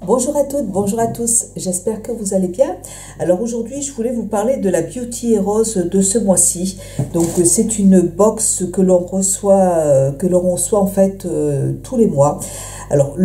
Bonjour à toutes, bonjour à tous, j'espère que vous allez bien. Alors aujourd'hui je voulais vous parler de la Beauty Heroes de ce mois-ci. Donc c'est une box que l'on reçoit en fait tous les mois. Alors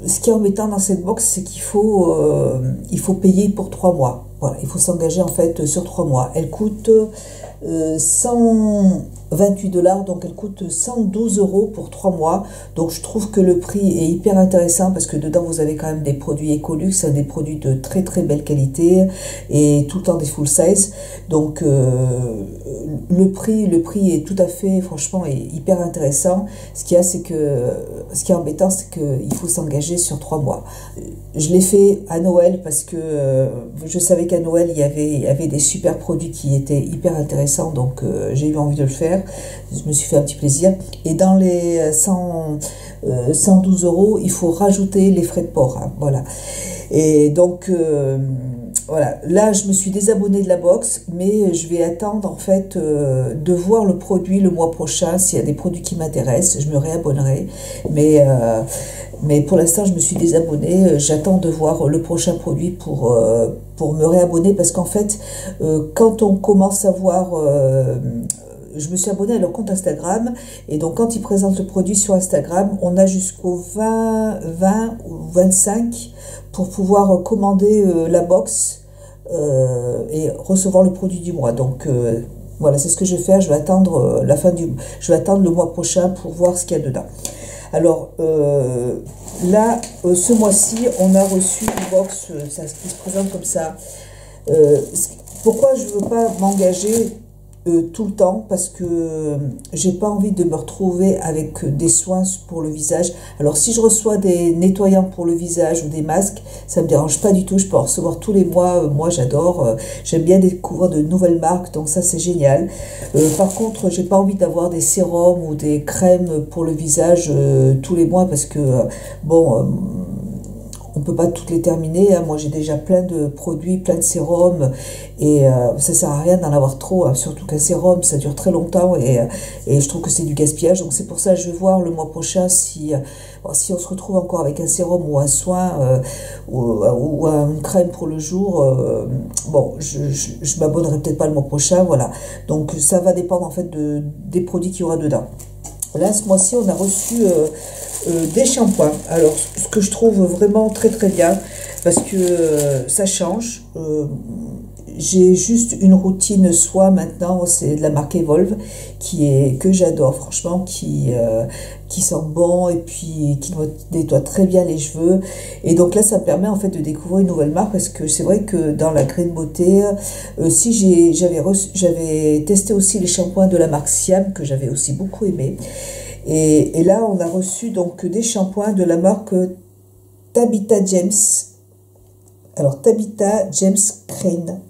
ce qui est embêtant dans cette box, c'est qu'il faut payer pour 3 mois. Voilà, il faut s'engager en fait sur 3 mois. Elle coûte 128 $, donc elle coûte 112 € pour 3 mois. Donc je trouve que le prix est hyper intéressant parce que dedans vous avez quand même des produits Ecolux, des produits de très très belle qualité et tout le temps des full size. Donc le prix est tout à fait, franchement, est hyper intéressant. Ce qui est embêtant, c'est qu'il faut s'engager sur 3 mois. Je l'ai fait à Noël parce que je savais qu'à Noël il y avait des super produits qui étaient hyper intéressants, donc j'ai eu envie de le faire. Je me suis fait un petit plaisir. Et dans les 112 €, il faut rajouter les frais de port, hein, voilà. Et donc voilà, là je me suis désabonnée de la box, mais je vais attendre en fait de voir le produit le mois prochain. S'il y a des produits qui m'intéressent, je me réabonnerai, mais pour l'instant je me suis désabonnée. J'attends de voir le prochain produit pour me réabonner, parce qu'en fait quand on commence à voir je me suis abonnée à leur compte Instagram, et donc quand ils présentent le produit sur Instagram, on a jusqu'au 20 ou 25 pour pouvoir commander la box et recevoir le produit du mois. Donc voilà, c'est ce que je vais faire. Je vais attendre je vais attendre le mois prochain pour voir ce qu'il y a dedans. Alors là, ce mois-ci, on a reçu une box qui se présente comme ça. Pourquoi je ne veux pas m'engager tout le temps? Parce que j'ai pas envie de me retrouver avec des soins pour le visage. Alors si je reçois des nettoyants pour le visage ou des masques, ça me dérange pas du tout, je peux en recevoir tous les mois. Moi j'adore, j'aime bien découvrir de nouvelles marques, donc ça c'est génial. Par contre, j'ai pas envie d'avoir des sérums ou des crèmes pour le visage tous les mois, parce que bon, on peut pas toutes les terminer, hein. Moi j'ai déjà plein de produits, plein de sérums, et ça sert à rien d'en avoir trop, hein. Surtout qu'un sérum ça dure très longtemps, et je trouve que c'est du gaspillage. Donc c'est pour ça que je vais voir le mois prochain si on se retrouve encore avec un sérum ou un soin ou une crème pour le jour. Bon, je m'abonnerai peut-être pas le mois prochain, voilà. Donc ça va dépendre en fait des produits qu'il y aura dedans. Là, ce mois-ci, on a reçu des shampoings. Alors, ce que je trouve vraiment très très bien, parce que ça change. J'ai juste une routine soie maintenant, c'est de la marque Evolve, que j'adore franchement, qui sent bon, et puis qui nettoie très bien les cheveux. Et donc là, ça me permet en fait de découvrir une nouvelle marque, parce que c'est vrai que dans la Green Beauté, j'avais testé aussi les shampoings de la marque Siam, que j'avais aussi beaucoup aimé. Et là, on a reçu donc des shampoings de la marque Tabitha James. Alors Tabitha James Crane.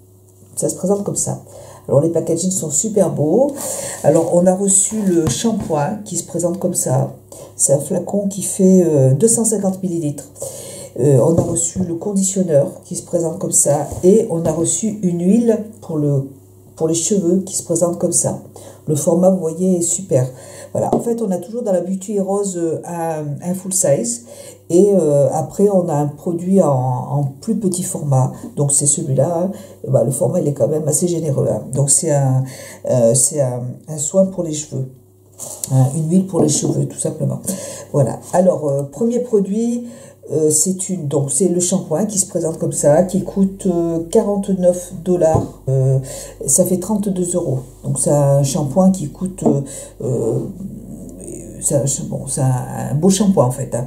Ça se présente comme ça. Alors les packagings sont super beaux. Alors on a reçu le shampoing qui se présente comme ça. C'est un flacon qui fait 250 ml. On a reçu le conditionneur qui se présente comme ça. Et on a reçu une huile pour les cheveux qui se présente comme ça. Le format, vous voyez, est super. Voilà, en fait, on a toujours dans la Beauty Heroes un full size. Et après, on a un produit en plus petit format. Donc, c'est celui-là. Hein. Bah, le format, il est quand même assez généreux. Hein. Donc, c'est un soin pour les cheveux. Hein, une huile pour les cheveux, tout simplement. Voilà. Alors, premier produit, c'est le shampoing qui se présente comme ça, qui coûte 49 $. Ça fait 32 €. Donc, c'est un shampoing qui coûte... c'est un beau shampoing en fait. Hein.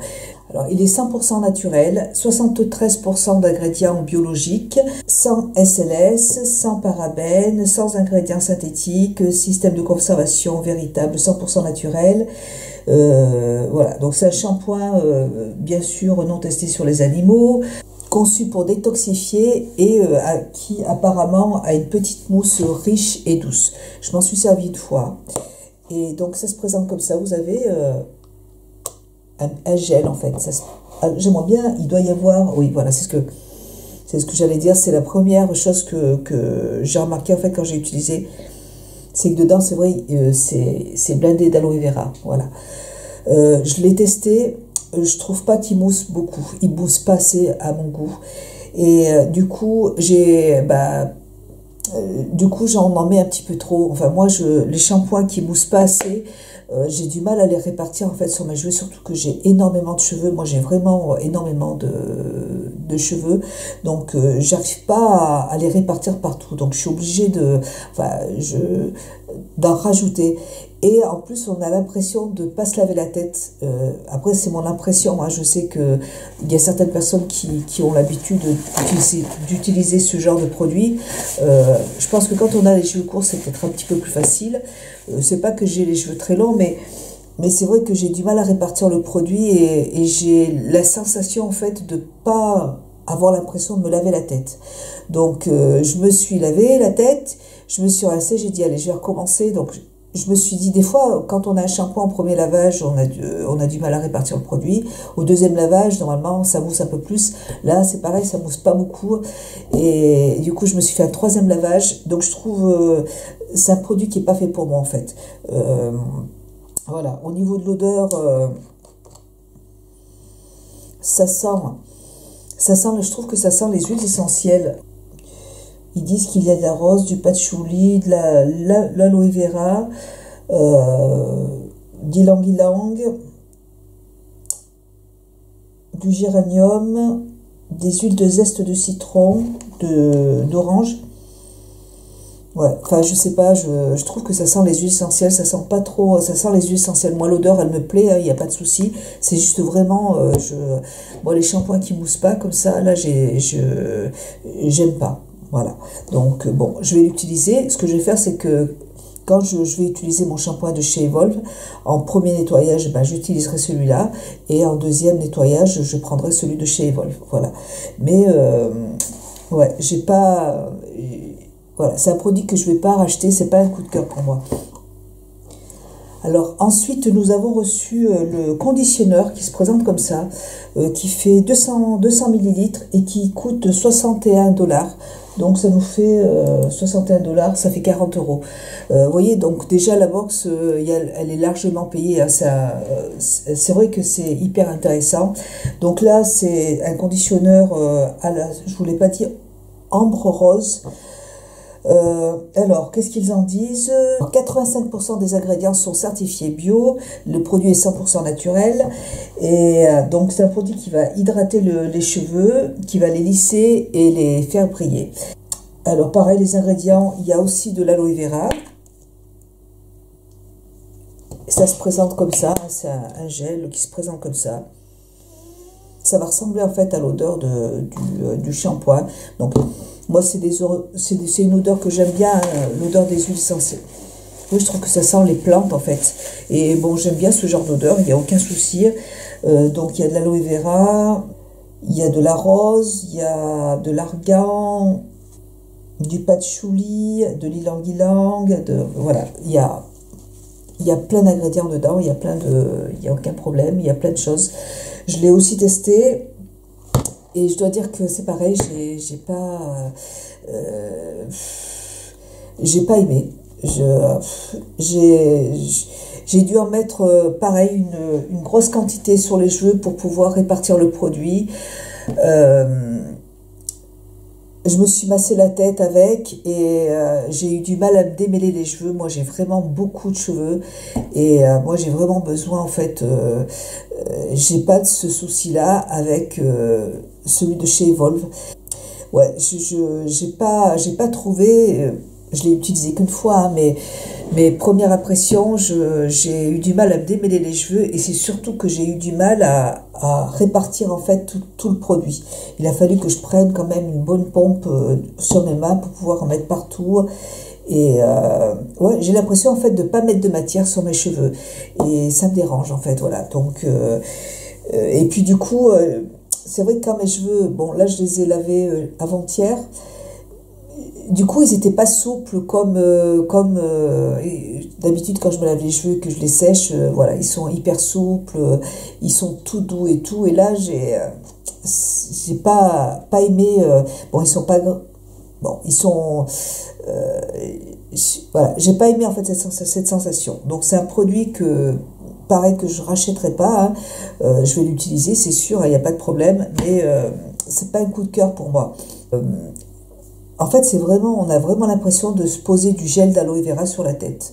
Alors, il est 100% naturel, 73% d'ingrédients biologiques, sans SLS, sans parabènes, sans ingrédients synthétiques, système de conservation véritable, 100% naturel. Voilà, donc c'est un shampoing, bien sûr, non testé sur les animaux, conçu pour détoxifier et qui apparemment a une petite mousse riche et douce. Je m'en suis servi une fois. Et donc ça se présente comme ça, vous avez un gel en fait. J'aimerais bien, il doit y avoir, oui voilà, c'est ce que j'allais dire, c'est la première chose que j'ai remarqué en fait quand j'ai utilisé, c'est que dedans c'est vrai, c'est blindé d'aloe vera, voilà. Je l'ai testé, je trouve pas qu'il mousse beaucoup. Il mousse pas assez à mon goût. Et du coup, j'en mets un petit peu trop. Enfin, moi, les shampoings qui moussent pas assez, j'ai du mal à les répartir en fait sur mes cheveux, surtout que j'ai énormément de cheveux. Moi, j'ai vraiment énormément de cheveux, donc j'arrive pas à les répartir partout. Donc, je suis obligée d'en rajouter. Et en plus, on a l'impression de ne pas se laver la tête. Après, c'est mon impression. Hein. Je sais qu'il y a certaines personnes qui ont l'habitude d'utiliser ce genre de produit. Je pense que quand on a les cheveux courts, c'est peut-être un petit peu plus facile. C'est pas que j'ai les cheveux très longs, mais c'est vrai que j'ai du mal à répartir le produit et j'ai la sensation, en fait, de pas avoir l'impression de me laver la tête. Donc, je me suis lavé la tête, je me suis rincée, j'ai dit, allez, je vais recommencer. Donc, je me suis dit, des fois, quand on a un shampoing au premier lavage, on a du mal à répartir le produit. Au deuxième lavage, normalement, ça mousse un peu plus. Là, c'est pareil, ça mousse pas beaucoup. Et du coup, je me suis fait un troisième lavage. Donc, je trouve, c'est un produit qui est pas fait pour moi, en fait. Voilà. Au niveau de l'odeur, je trouve que ça sent les huiles essentielles. Ils disent qu'il y a de la rose, du patchouli, de l'aloe vera, d'ylang-ylang, du géranium, des huiles de zeste de citron, d'orange. Ouais, enfin je sais pas, je trouve que ça sent les huiles essentielles, ça sent pas trop, ça sent les huiles essentielles. Moi l'odeur elle me plaît, il n'y a pas de souci. C'est juste vraiment, moi les shampoings qui moussent pas comme ça, là j'aime pas. Voilà, donc bon, je vais l'utiliser. Ce que je vais faire, c'est que quand je vais utiliser mon shampoing de chez Evolve, en premier nettoyage, j'utiliserai celui-là. Et en deuxième nettoyage, je prendrai celui de chez Evolve. Voilà. Mais, ouais, j'ai pas... Voilà, c'est un produit que je vais pas racheter, c'est pas un coup de cœur pour moi. Alors ensuite, nous avons reçu le conditionneur qui se présente comme ça, qui fait 200 millilitres et qui coûte 61 $. Donc ça nous fait 61 $, ça fait 40 €. Vous voyez, donc déjà la box, elle est largement payée. Hein, c'est vrai que c'est hyper intéressant. Donc là, c'est un conditionneur je vous l'ai pas dit, ambre rose. Alors, qu'est-ce qu'ils en disent? 85% des ingrédients sont certifiés bio, le produit est 100% naturel, et donc c'est un produit qui va hydrater les cheveux, qui va les lisser et les faire briller. Alors pareil, les ingrédients, il y a aussi de l'aloe vera, ça se présente comme ça, c'est un gel qui se présente comme ça. Ça va ressembler en fait à l'odeur du shampoing. Donc moi c'est une odeur que j'aime bien, l'odeur des huiles essentielles. Oui, je trouve que ça sent les plantes en fait. Et bon, j'aime bien ce genre d'odeur, il n'y a aucun souci. Donc il y a de l'aloe vera, il y a de la rose, il y a de l'argan, du patchouli, de l'ylang-ylang, voilà, il y a plein d'ingrédients dedans, il y a aucun problème, il y a plein de choses. Je l'ai aussi testé et je dois dire que c'est pareil, j'ai pas aimé. J'ai dû en mettre pareil une grosse quantité sur les cheveux pour pouvoir répartir le produit. Je me suis massé la tête avec et j'ai eu du mal à me démêler les cheveux. Moi, j'ai vraiment beaucoup de cheveux et moi, j'ai vraiment besoin, en fait, j'ai pas de ce souci-là avec celui de chez Evolve. Ouais, j'ai pas trouvé, je l'ai utilisé qu'une fois, hein, mais première impression, j'ai eu du mal à me démêler les cheveux et c'est surtout que j'ai eu du mal à répartir en fait tout le produit. Il a fallu que je prenne quand même une bonne pompe sur mes mains pour pouvoir en mettre partout. Et ouais, j'ai l'impression en fait de pas mettre de matière sur mes cheveux et ça me dérange en fait, voilà. Donc et puis du coup, c'est vrai que quand mes cheveux, bon là je les ai lavés avant-hier. Du coup, ils n'étaient pas souples comme d'habitude quand je me lave les cheveux, que je les sèche. Voilà, ils sont hyper souples, ils sont tout doux et tout. Et là, j'ai pas aimé. Bon, ils sont pas. Bon, ils sont. Voilà, j'ai pas aimé en fait cette sensation. Donc, c'est un produit que pareil que je rachèterai pas, hein. Je vais l'utiliser, c'est sûr, il n'y a pas de problème, mais c'est pas un coup de cœur pour moi. En fait, on a vraiment l'impression de se poser du gel d'aloe vera sur la tête.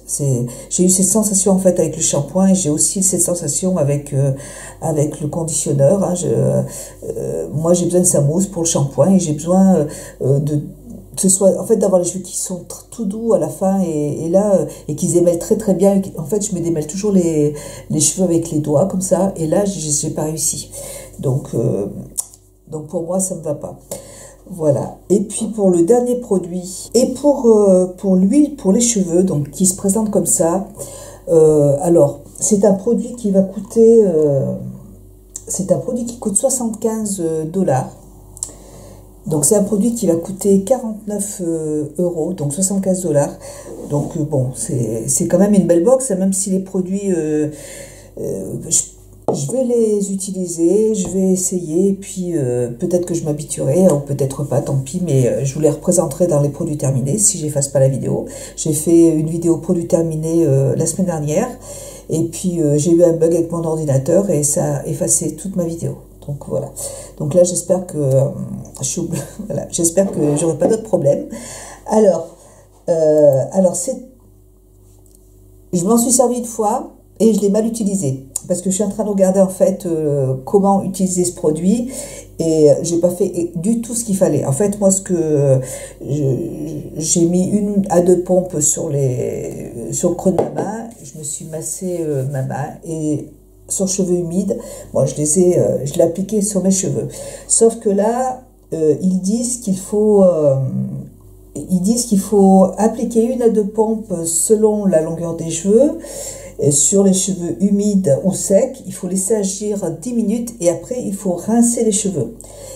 J'ai eu cette sensation en fait avec le shampoing et j'ai aussi cette sensation avec le conditionneur, hein. Moi, j'ai besoin de sa mousse pour le shampoing et j'ai besoin que ce soit en fait d'avoir les cheveux qui sont tout doux à la fin et là et qu'ils émêlent très très bien. En fait, je me démêle toujours les cheveux avec les doigts comme ça et là, j'ai pas réussi. Donc pour moi, ça me va pas. Voilà. Et puis pour le dernier produit, et pour l'huile pour les cheveux, donc qui se présente comme ça. Alors, c'est un produit qui va coûter, c'est un produit qui coûte 75 $. Donc c'est un produit qui va coûter 49 €, donc 75 $. Donc bon, c'est quand même une belle box, même si les produits, je vais les utiliser, je vais essayer, et puis peut-être que je m'habituerai, ou peut-être pas, tant pis, mais je vous les représenterai dans les produits terminés, si j'efface pas la vidéo. J'ai fait une vidéo produits terminés la semaine dernière, et puis j'ai eu un bug avec mon ordinateur, et ça a effacé toute ma vidéo. Donc voilà. Donc là, j'espère que voilà, j'espère que j'aurai pas d'autres problèmes. Alors je m'en suis servi une fois, et je l'ai mal utilisé. Parce que je suis en train de regarder en fait comment utiliser ce produit et j'ai pas fait du tout ce qu'il fallait. En fait, moi, j'ai mis 1 à 2 pompes sur le creux de ma main, je me suis massé ma main et sur cheveux humides, moi je l'ai appliqué sur mes cheveux. Sauf que là, ils disent qu'il faut appliquer 1 à 2 pompes selon la longueur des cheveux. Sur les cheveux humides ou secs, il faut laisser agir 10 minutes et après il faut rincer les cheveux.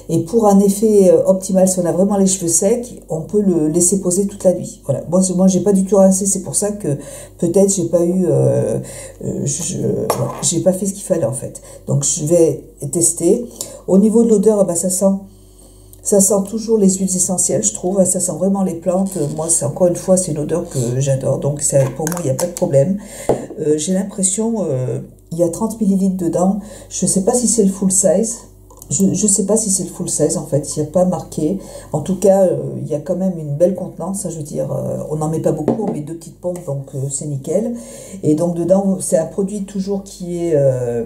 Et pour un effet optimal, si on a vraiment les cheveux secs, on peut le laisser poser toute la nuit. Voilà. Moi j'ai pas du tout rincé, c'est pour ça que peut-être j'ai pas eu, j'ai pas fait ce qu'il fallait en fait. Donc je vais tester. Au niveau de l'odeur, ça sent toujours les huiles essentielles, je trouve. Ça sent vraiment les plantes. Moi, encore une fois, c'est une odeur que j'adore. Donc, pour moi, il n'y a pas de problème. J'ai l'impression, il y a 30 ml dedans. Je ne sais pas si c'est le full size. Je sais pas si c'est le full size, en fait. Il n'y a pas marqué. En tout cas, il y a quand même une belle contenance. Je veux dire, on n'en met pas beaucoup. On met 2 petites pompes, donc c'est nickel. Et donc, dedans, c'est un produit toujours qui a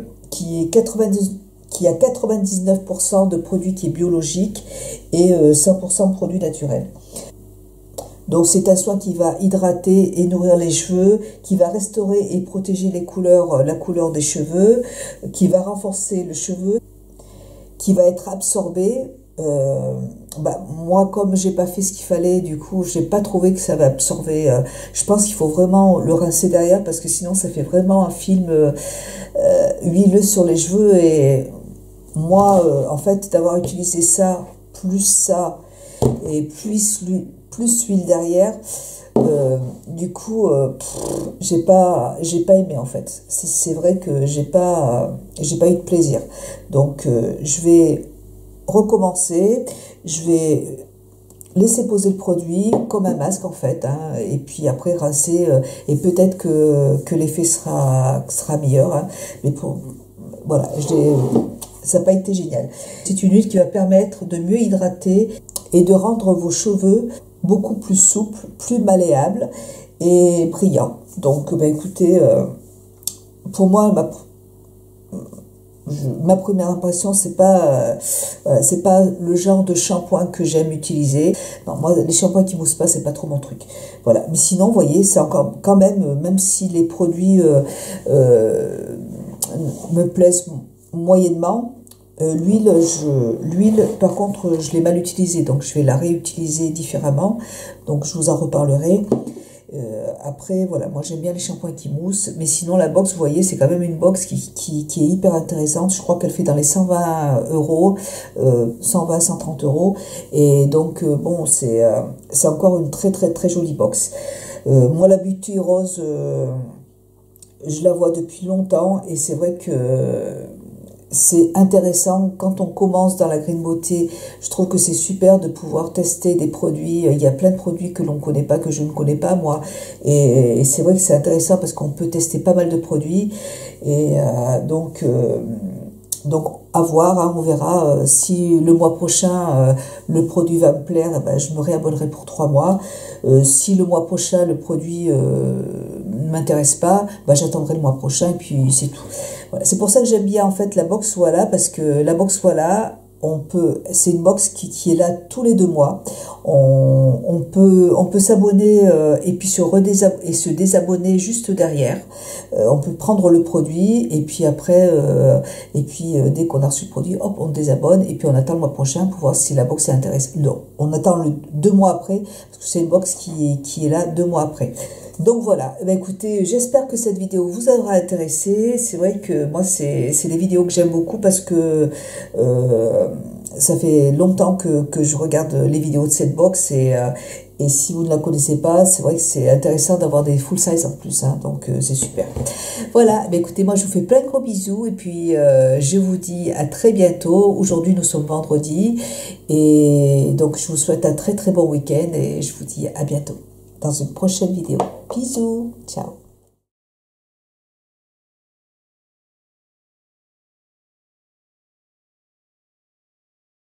99% de produits qui est biologique et 100% de produits naturels. Donc c'est un soin qui va hydrater et nourrir les cheveux, qui va restaurer et protéger la couleur des cheveux, qui va renforcer le cheveu, qui va être absorbé. Moi, comme j'ai pas fait ce qu'il fallait, du coup, j'ai pas trouvé que ça va absorber. Je pense qu'il faut vraiment le rincer derrière parce que sinon ça fait vraiment un film huileux sur les cheveux. Et moi, en fait, d'avoir utilisé ça et plus l'huile derrière, du coup, j'ai pas aimé en fait. C'est vrai que j'ai pas eu de plaisir. Donc, je vais recommencer. Je vais laisser poser le produit comme un masque en fait, hein, et puis après rincer et peut-être que l'effet sera meilleur. Hein, mais voilà, ça n'a pas été génial. C'est une huile qui va permettre de mieux hydrater et de rendre vos cheveux beaucoup plus souples, plus malléables et brillants. Donc, écoutez, pour moi, ma première impression, c'est pas le genre de shampoing que j'aime utiliser. Non, moi, les shampoings qui moussent pas, c'est pas trop mon truc. Voilà. Mais sinon, vous voyez, c'est encore, quand même si les produits me plaisent moyennement, l'huile, par contre, je l'ai mal utilisée, donc je vais la réutiliser différemment. Donc, je vous en reparlerai. Après, voilà, moi j'aime bien les shampoings qui moussent, mais sinon la box, vous voyez, c'est quand même une box qui est hyper intéressante. Je crois qu'elle fait dans les 120 €, 120, 130 €. Et donc, bon, c'est encore une très très très jolie box. Moi, la Beauty Rose, je la vois depuis longtemps et c'est vrai que c'est intéressant quand on commence dans la green beauté. Je trouve que c'est super de pouvoir tester des produits. Il y a plein de produits que l'on ne connaît pas, que je ne connais pas moi, et c'est vrai que c'est intéressant parce qu'on peut tester pas mal de produits Et donc à voir, hein, on verra si le mois prochain le produit va me plaire, eh ben, je me réabonnerai pour 3 mois. Si le mois prochain le produit ne m'intéresse pas, ben, j'attendrai le mois prochain et puis c'est tout. Voilà. C'est pour ça que j'aime bien en fait la box Voilà, parce que la box Voilà, c'est une box qui est là tous les 2 mois. On peut s'abonner et puis se désabonner juste derrière. On peut prendre le produit et puis après, dès qu'on a reçu le produit, hop, on désabonne et puis on attend le mois prochain pour voir si la box est intéressante. Non, on attend 2 mois après parce que c'est une box qui est là 2 mois après. Donc voilà, ben écoutez, j'espère que cette vidéo vous aura intéressé. C'est vrai que moi, c'est des vidéos que j'aime beaucoup parce que ça fait longtemps que je regarde les vidéos de cette box et si vous ne la connaissez pas, c'est vrai que c'est intéressant d'avoir des full size en plus, hein, donc c'est super. Voilà, ben écoutez, moi je vous fais plein de gros bisous et puis je vous dis à très bientôt. Aujourd'hui nous sommes vendredi et donc je vous souhaite un très très bon week-end et je vous dis à bientôt dans une prochaine vidéo. Bisous, ciao.